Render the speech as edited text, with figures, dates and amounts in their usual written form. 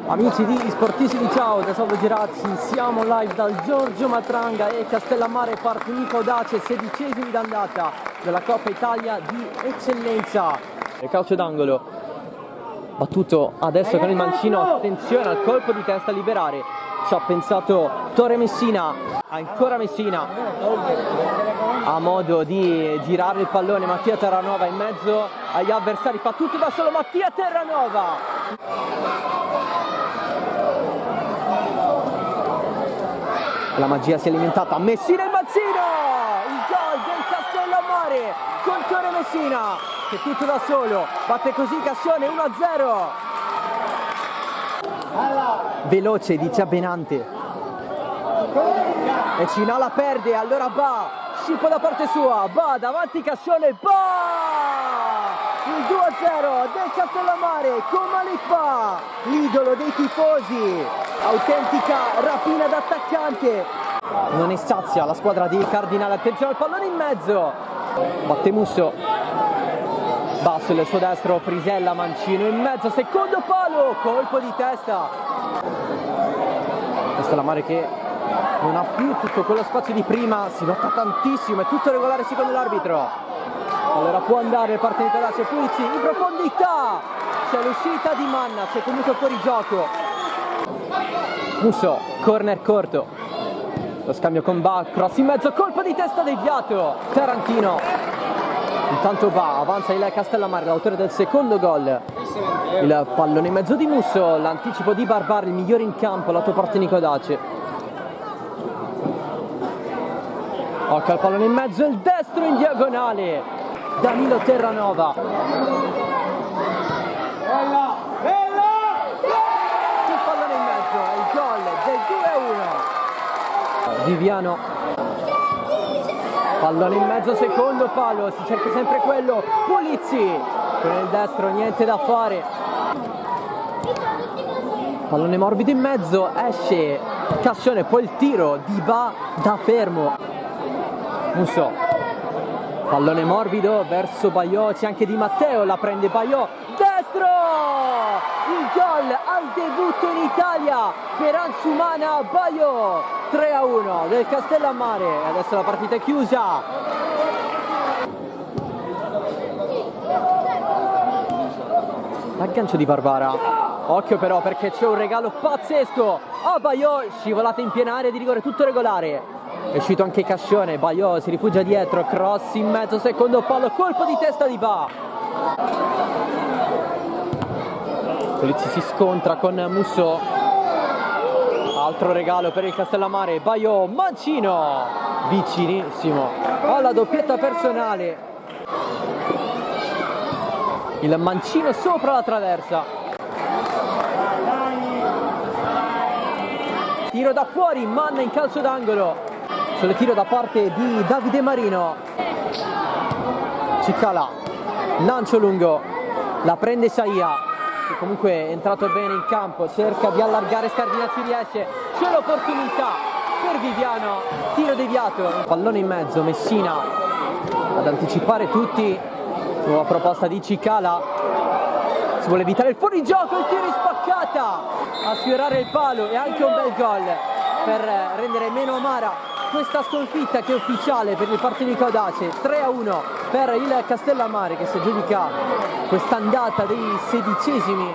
Amici di Sportissimi, ciao da Salvo Gerazzi, siamo live dal Giorgio Matranga e Castellammare Partinico Audace, 16esimi d'andata della Coppa Italia di eccellenza. Il calcio d'angolo battuto adesso con il mancino, attenzione al colpo di testa a liberare, ci ha pensato Torre Messina, ancora Messina, ha modo di girare il pallone, Mattia Terranova in mezzo agli avversari, fa tutto da solo Mattia Terranova. La magia si è alimentata, Messina e Mazzino, il gol del Castellammare con Torre Messina che tutto da solo, batte così Cascione 1-0. Veloce di Ciabenante e Cina la perde, allora Ba, scippo da parte sua, Ba davanti Cascione, Ba! Il 2-0 del Castellammare con Malik Ba, l'idolo dei tifosi, autentica rapina d'attaccante. Non è sazia la squadra di Cardinale, attenzione al pallone in mezzo, batte Musso, basso il suo destro, Frisella, Mancino in mezzo, secondo palo, colpo di testa. Castellammare che non ha più tutto quello spazio di prima, si lotta tantissimo, è tutto regolare secondo l'arbitro. Allora può andare, parte di Audace, Pulizzi in profondità, c'è l'uscita di Manna, c'è comunque fuori gioco. Musso, corner corto, lo scambio con Ba, cross in mezzo, colpo di testa deviato, Tarantino. Intanto Ba, avanza il Castellammare, l'autore del secondo gol. Il pallone in mezzo di Musso, l'anticipo di Barbar, il migliore in campo, lato Partinico Audace. Occhio al pallone in mezzo, il destro in diagonale, Danilo Terranova. Il pallone in mezzo, il gol del 2-1. Viviano, pallone in mezzo, secondo palo, si cerca sempre quello, Pulizzi con il destro, niente da fare. Pallone morbido in mezzo, esce Cascione, poi il tiro di Ba da fermo. Musso, pallone morbido verso Baiò, c'è anche Di Matteo, la prende Baiò, destro! Il gol al debutto in Italia per Ansumana Baiò, 3-1 del Castellammare, adesso la partita è chiusa. L'aggancio di Barbara, occhio però perché c'è un regalo pazzesco a Baiò, scivolata in piena area di rigore, tutto regolare. È uscito anche Cascione, Baiò si rifugia dietro, cross in mezzo, secondo palo, colpo di testa di Ba. Polizzi si scontra con Musso, altro regalo per il Castellammare, Baiò, Mancino, vicinissimo alla doppietta personale. Il Mancino sopra la traversa. Tiro da fuori, Manna in calcio d'angolo. Sul tiro da parte di Davide Marino, Cicala, lancio lungo, la prende Saia, che comunque è entrato bene in campo, cerca di allargare, Scardina ci riesce, c'è l'opportunità per Viviano, tiro deviato, pallone in mezzo, Messina ad anticipare tutti, nuova proposta di Cicala, si vuole evitare il fuorigioco, il tiro in spaccata, a sfiorare il palo e anche un bel gol per rendere meno amara questa sconfitta che è ufficiale per il Partinico Audace, 3-1 per il Castellammare che si aggiudica quest'andata dei 16esimi